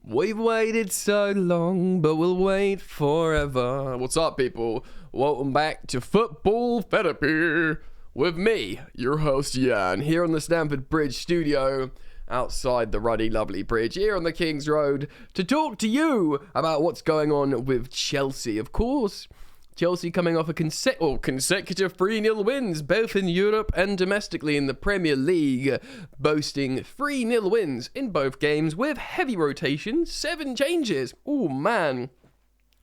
We've waited so long, but we'll wait forever. What's up, people? Welcome back to Football Therapy with me, your host, Jan, here on the Stamford Bridge studio, outside the ruddy, lovely bridge, here on the King's Road, to talk to you about what's going on with Chelsea. Of course, Chelsea coming off a consecutive 3-0 wins, both in Europe and domestically in the Premier League, boasting 3-0 wins in both games with heavy rotation, 7 changes. Oh man,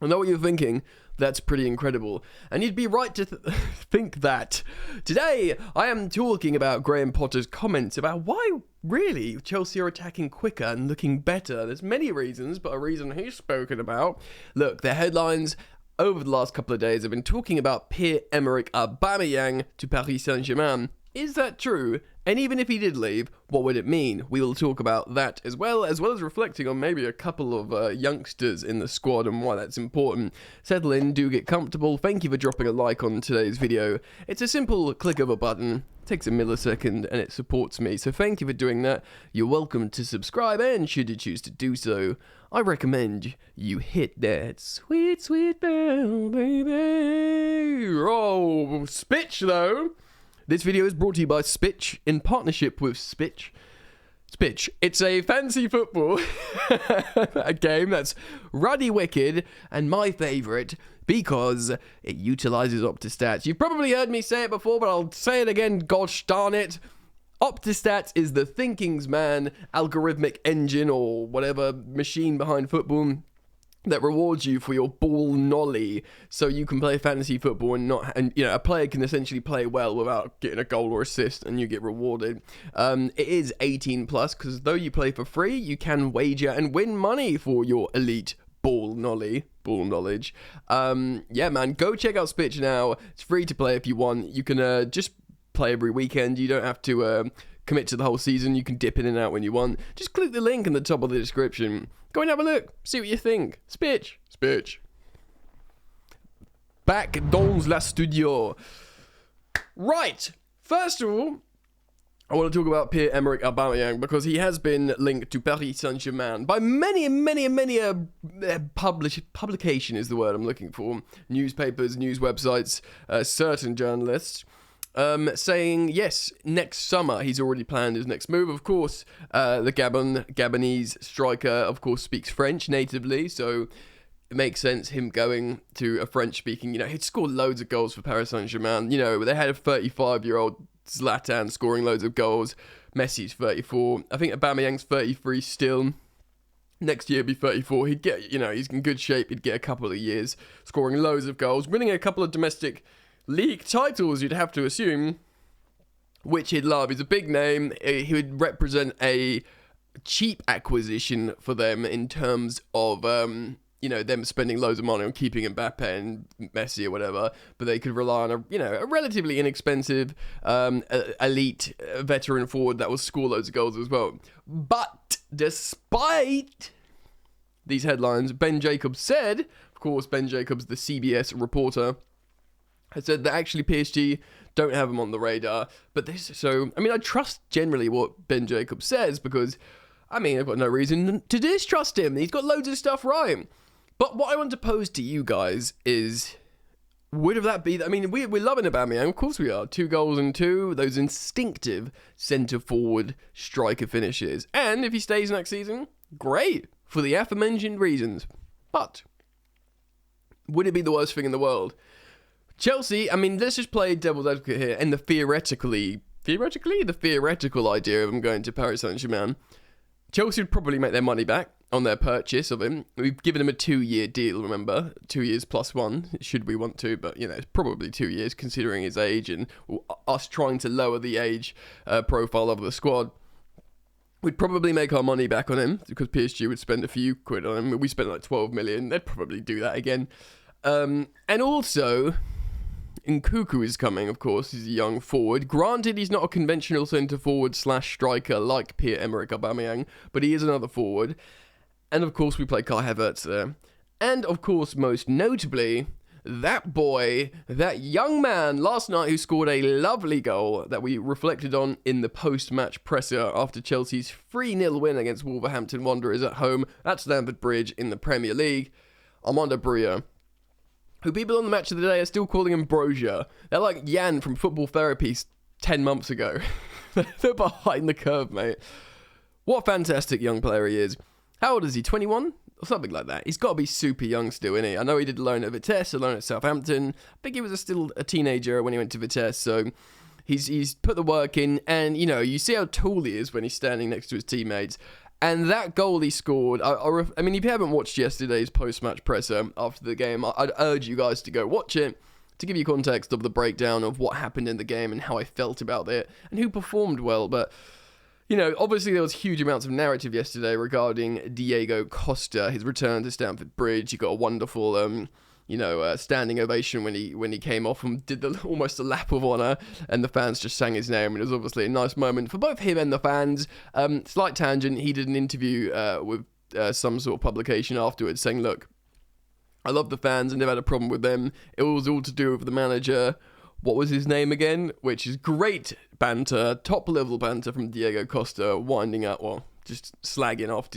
I know what you're thinking. That's pretty incredible. And you'd be right to think that. Today, I am talking about Graham Potter's comments about why, really, Chelsea are attacking quicker and looking better. There's many reasons, but a reason he's spoken about. Look, the headlines over the last couple of days have been talking about Pierre-Emerick Aubameyang to Paris Saint-Germain. Is that true? And even if he did leave, what would it mean? We will talk about that as well as reflecting on maybe a couple of youngsters in the squad and why that's important. Settle in, do get comfortable. Thank you for dropping a like on today's video. It's a simple click of a button. It takes a millisecond and it supports me. So thank you for doing that. You're welcome to subscribe, and should you choose to do so, I recommend you hit that sweet, sweet bell, baby. Oh, SPITCH though. This video is brought to you by SPITCH in partnership with SPITCH. SPITCH, it's a fancy football a game that's ruddy wicked and my favourite because it utilises OptiStats. You've probably heard me say it before, but I'll say it again, gosh darn it. OptiStats is the thinking's man algorithmic engine or whatever machine behind football that rewards you for your ball nolly, so you can play fantasy football and a player can essentially play well without getting a goal or assist, and you get rewarded. It is 18 plus, because though you play for free, you can wager and win money for your elite ball knowledge. Yeah, man, go check out SPITCH now. It's free to play if you want. You can just play every weekend. You don't have to commit to the whole season. You can dip in and out when you want. Just click the link in the top of the description. Go and have a look. See what you think. SPITCH. Back dans la studio. Right. First of all, I want to talk about Pierre-Emerick Aubameyang because he has been linked to Paris Saint-Germain by many publication is the word I'm looking for. Newspapers, news websites, certain journalists. Saying, yes, next summer he's already planned his next move. Of course, the Gabonese striker, of course, speaks French natively, so it makes sense him going to a French-speaking, he'd scored loads of goals for Paris Saint-Germain. They had a 35-year-old Zlatan scoring loads of goals. Messi's 34. I think Aubameyang's 33 still. Next year, be 34. He'd get, he's in good shape. He'd get a couple of years scoring loads of goals, winning a couple of domestic league titles, you'd have to assume, which he'd love. He's a big name. He would represent a cheap acquisition for them in terms of, them spending loads of money on keeping Mbappe and Messi or whatever, but they could rely on a relatively inexpensive, elite veteran forward that will score loads of goals as well. But despite these headlines, Ben Jacobs said, of course, Ben Jacobs, the CBS reporter, has said that actually PSG don't have him on the radar. But I trust generally what Ben Jacobs says because, I've got no reason to distrust him. He's got loads of stuff right. But what I want to pose to you guys is, would that be, we're loving Aubameyang, of course we are. 2 goals and 2, those instinctive centre-forward striker finishes. And if he stays next season, great, for the aforementioned reasons. But, would it be the worst thing in the world? Chelsea, let's just play devil's advocate here, and the theoretical idea of him going to Paris Saint-Germain. Chelsea would probably make their money back on their purchase of him. We've given him a 2-year deal, remember? 2 years plus 1, should we want to, but, it's probably 2 years considering his age and us trying to lower the age profile of the squad. We'd probably make our money back on him because PSG would spend a few quid on him. We spent like 12 million. They'd probably do that again. And also, Nkunku is coming, of course. He's a young forward. Granted, he's not a conventional centre-forward / striker like Pierre-Emerick Aubameyang, but he is another forward. And, of course, we play Kai Havertz there. And, of course, most notably, that boy, that young man last night who scored a lovely goal that we reflected on in the post-match presser after Chelsea's 3-0 win against Wolverhampton Wanderers at home at Stamford Bridge in the Premier League. Armando Broja, who people on the match of the day are still calling him Broja. They're like Jan from Football Therapy 10 months ago. They're behind the curve, mate. What a fantastic young player he is. How old is he, 21? Or something like that. He's got to be super young still, isn't he? I know he did a loan at Vitesse, a loan at Southampton. I think he was still a teenager when he went to Vitesse, so he's put the work in. And, you know, you see how tall he is when he's standing next to his teammates. And that goal he scored, I mean, if you haven't watched yesterday's post-match presser after the game, I'd urge you guys to go watch it to give you context of the breakdown of what happened in the game and how I felt about it and who performed well. But you know, obviously there was huge amounts of narrative yesterday regarding Diego Costa, his return to Stamford Bridge. He got a wonderful, standing ovation when he came off and did almost a lap of honour, and the fans just sang his name. And it was obviously a nice moment for both him and the fans. Slight tangent, he did an interview with some sort of publication afterwards saying, look, I love the fans, I never had a problem with them. It was all to do with the manager. What was his name again? Which is great banter, top-level banter from Diego Costa, winding up, well, just slagging off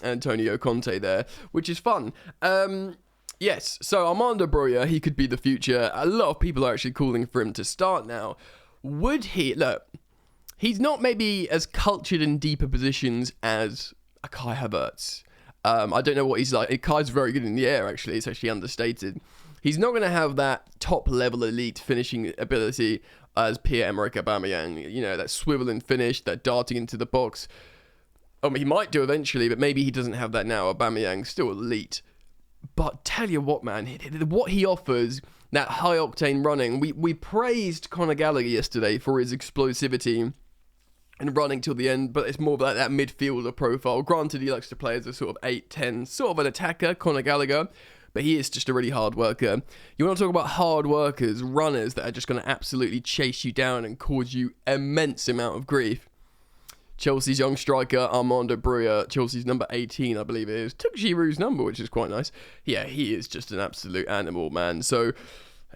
Antonio Conte there, which is fun. Yes, so Armando Broja, he could be the future. A lot of people are actually calling for him to start now. Would he... Look, he's not maybe as cultured in deeper positions as a Kai Havertz. I don't know what he's like. Kai's very good in the air, actually. It's actually understated. He's not going to have that top-level elite finishing ability as Pierre-Emerick Aubameyang. You know, that swiveling finish, that darting into the box. I mean, he might do eventually, but maybe he doesn's have that now. Aubameyang's still elite. But tell you what, man, what he offers, that high-octane running. We praised Conor Gallagher yesterday for his explosivity and running till the end, but it's more like that midfielder profile. Granted, he likes to play as a sort of 8-10, sort of an attacker, Conor Gallagher. But he is just a really hard worker. You want to talk about hard workers, runners that are just going to absolutely chase you down and cause you immense amount of grief. Chelsea's young striker, Armando Broja, Chelsea's number 18, I believe it is. Took Giroud's number, which is quite nice. Yeah, he is just an absolute animal, man. So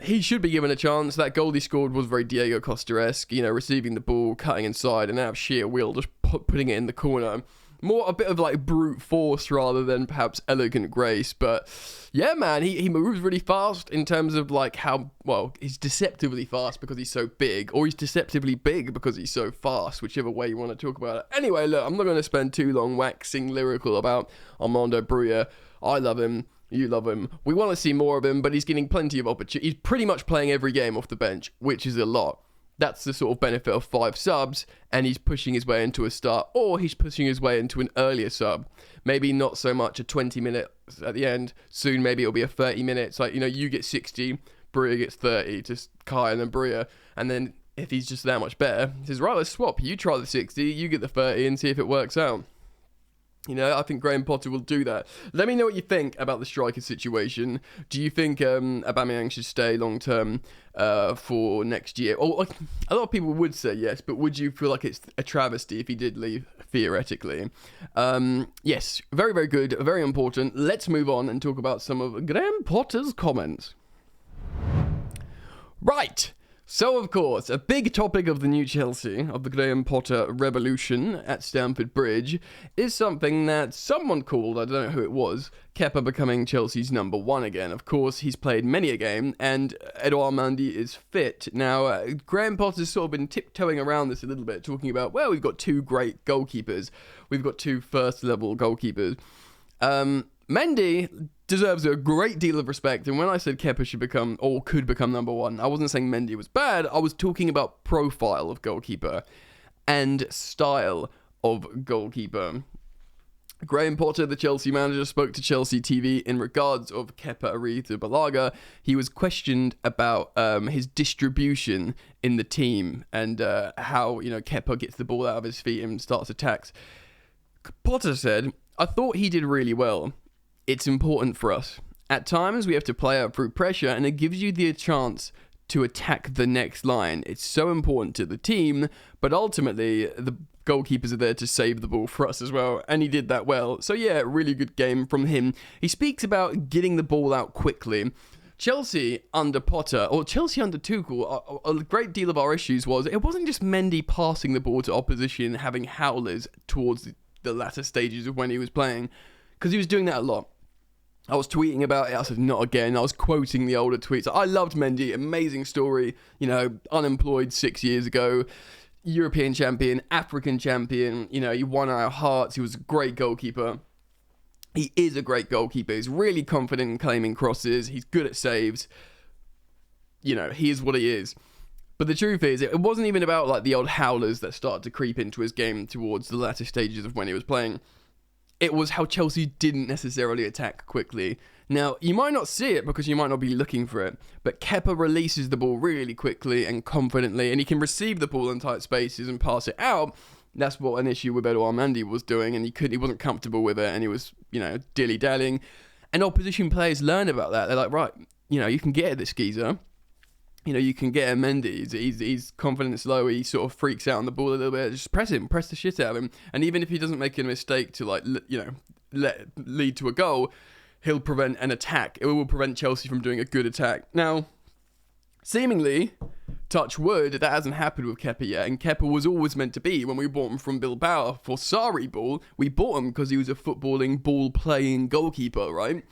he should be given a chance. That goal he scored was very Diego Costa-esque, you know, receiving the ball, cutting inside, and out of sheer will, just putting it in the corner. More a bit of like brute force rather than perhaps elegant grace. But yeah, man, he moves really fast in terms of like how, well, he's deceptively fast because he's so big, or he's deceptively big because he's so fast, whichever way you want to talk about it. Anyway, look, I'm not going to spend too long waxing lyrical about Armando Broja. I love him. You love him. We want to see more of him, but he's getting plenty of opportunity. He's pretty much playing every game off the bench, which is a lot. That's the sort of benefit of 5 subs, and he's pushing his way into a start, or he's pushing his way into an earlier sub. Maybe not so much a 20 minutes at the end. Soon, maybe it'll be a 30 minutes. Like, you know, you get 60, Broja gets 30, just Kai and then Broja. And then if he's just that much better, he says, right, let's swap. You try the 60, you get the 30, and see if it works out. You know, I think Graham Potter will do that. Let me know what you think about the striker situation. Do you think Aubameyang should stay long-term for next year? Or, like, a lot of people would say yes, but would you feel like it's a travesty if he did leave, theoretically? Yes, very, very good, very important. Let's move on and talk about some of Graham Potter's comments. Right. So, of course, a big topic of the new Chelsea, of the Graham Potter revolution at Stamford Bridge, is something that someone called, I don't know who it was, Kepa becoming Chelsea's number 1 again. Of course, he's played many a game, and Edouard Mendy is fit. Now, Graham Potter's sort of been tiptoeing around this a little bit, talking about, well, we've got 2 great goalkeepers. We've got 2 first-level goalkeepers. Mendy deserves a great deal of respect, and when I said Kepa should become, or could become number 1, I wasn't saying Mendy was bad, I was talking about profile of goalkeeper and style of goalkeeper. Graham Potter, the Chelsea manager, spoke to Chelsea TV in regards of Kepa Arrizabalaga. He was questioned about his distribution in the team and how, you know, Kepa gets the ball out of his feet and starts attacks. Potter said, I thought he did really well. It's important for us. At times, we have to play out through pressure, and it gives you the chance to attack the next line. It's so important to the team, but ultimately, the goalkeepers are there to save the ball for us as well, and he did that well. So yeah, really good game from him. He speaks about getting the ball out quickly. Chelsea under Potter, or Chelsea under Tuchel, a great deal of our issues was it wasn't just Mendy passing the ball to opposition, having howlers towards the latter stages of when he was playing, because he was doing that a lot. I was tweeting about it, I said, not again. I was quoting the older tweets. I loved Mendy, amazing story, unemployed 6 years ago, European champion, African champion, he won our hearts, he was a great goalkeeper. He is a great goalkeeper. He's really confident in claiming crosses. He's good at saves. He is what he is. But the truth is, it wasn't even about like the old howlers that started to creep into his game towards the latter stages of when he was playing. It was how Chelsea didn't necessarily attack quickly. Now, you might not see it because you might not be looking for it, but Kepa releases the ball really quickly and confidently, and he can receive the ball in tight spaces and pass it out. That's what an issue with Armando was doing, and he wasn't comfortable with it, and he was, dilly-dallying. And opposition players learn about that. They're like, right, you can get at this geezer. You can get at Mendy. He's confident slow. He sort of freaks out on the ball a little bit. Just press the shit out of him. And even if he doesn't make a mistake to, lead to a goal, he'll prevent an attack. It will prevent Chelsea from doing a good attack. Now, seemingly, touch wood, that hasn't happened with Kepa yet, and Kepa was always meant to be, when we bought him from Bilbao for Sarri ball, we bought him because he was a footballing, ball-playing goalkeeper, right?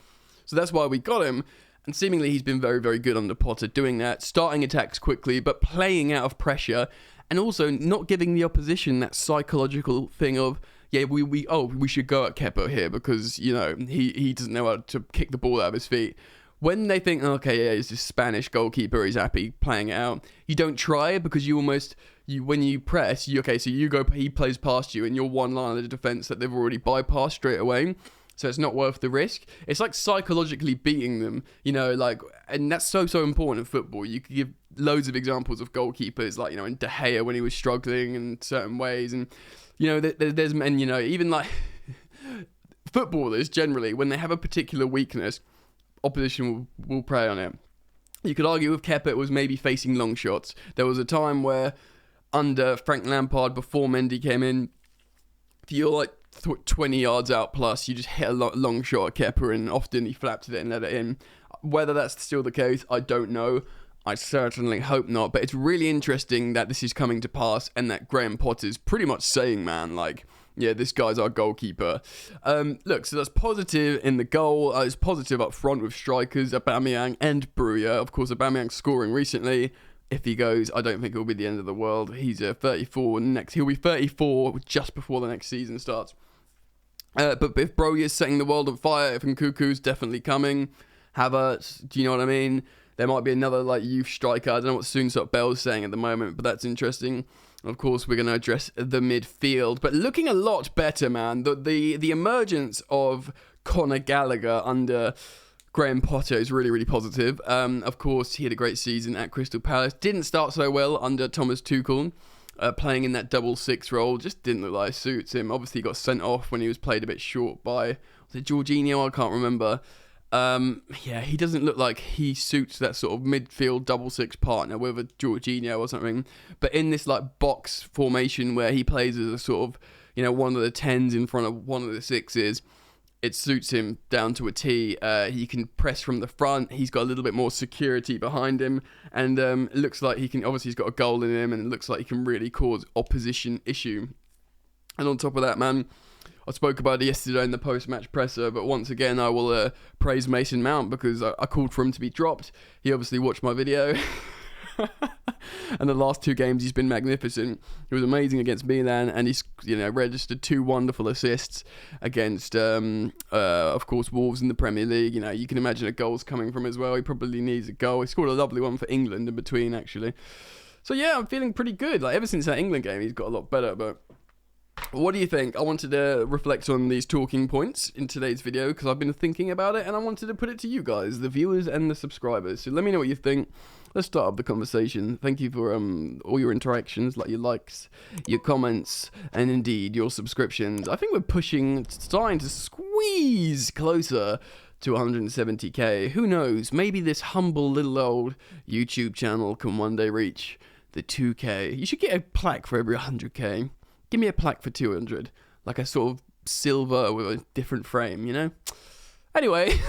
So that's why we got him, and seemingly he's been very, very good under Potter doing that, starting attacks quickly, but playing out of pressure, and also not giving the opposition that psychological thing of, we should go at Kepa here because, he doesn't know how to kick the ball out of his feet. When they think, he's a Spanish goalkeeper, he's happy playing it out, you don't try it because when you press, he plays past you and you're one line of the defence that they've already bypassed straight away. So it's not worth the risk. It's like psychologically beating them, and that's so important in football. You could give loads of examples of goalkeepers, in De Gea when he was struggling in certain ways. And, there's men, even like footballers generally, when they have a particular weakness, opposition will prey on it. You could argue with Kepa, it was maybe facing long shots. There was a time where under Frank Lampard, before Mendy came in, if you're 20 yards out plus, you just hit a long shot at Kepa and often he flapped it and let it in. Whether that's still the case, I don't know. I certainly hope not, but it's really interesting that this is coming to pass and that Graham Potter's pretty much saying, this guy's our goalkeeper. Look, so that's positive in the goal. It's positive up front with strikers, Aubameyang and Broja. Of course, Aubameyang scoring recently. If he goes, I don't think it'll be the end of the world. He's 34 next. He'll be 34 just before the next season starts. But if Broja's setting the world on fire, if Nkuku's definitely coming, Havertz, do you know what I mean? There might be another youth striker. I don't know what Soonsop Bell's saying at the moment, but that's interesting. Of course, we're going to address the midfield, but looking a lot better, man. The emergence of Conor Gallagher under Graham Potter is really, really positive. Of course, he had a great season at Crystal Palace. Didn't start so well under Thomas Tuchel. Playing in that double six role just didn't look like it suits him. Obviously, he got sent off when he was played a bit short by, was it Jorginho? I can't remember. He doesn't look like he suits that sort of midfield double six partner with a Jorginho or something. But in this box formation where he plays as a sort of, one of the 10s in front of one of the 6s, it suits him down to a T. He can press from the front. He's got a little bit more security behind him. And it looks like he can, obviously he's got a goal in him and it looks like he can really cause opposition issue. And on top of that, man, I spoke about it yesterday in the post-match presser, but once again, I will praise Mason Mount because I called for him to be dropped. He obviously watched my video. And the last 2 games, he's been magnificent. He was amazing against Milan, and he's registered 2 wonderful assists against, of course, Wolves in the Premier League. You can imagine a goal's coming from as well. He probably needs a goal. He scored a lovely one for England in between, actually. So yeah, I'm feeling pretty good. Ever since that England game, he's got a lot better, but what do you think? I wanted to reflect on these talking points in today's video because I've been thinking about it and I wanted to put it to you guys, the viewers and the subscribers. So let me know what you think. Let's start up the conversation. Thank you for all your interactions, your likes, your comments, and indeed your subscriptions. I think we're starting to squeeze closer to 170k. Who knows? Maybe this humble little old YouTube channel can one day reach the 2k. You should get a plaque for every 100k. Give me a plaque for 200, like a sort of silver with a different frame, Anyway,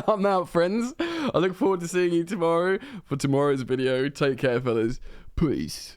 I'm out, friends. I look forward to seeing you tomorrow for tomorrow's video. Take care, fellas. Peace.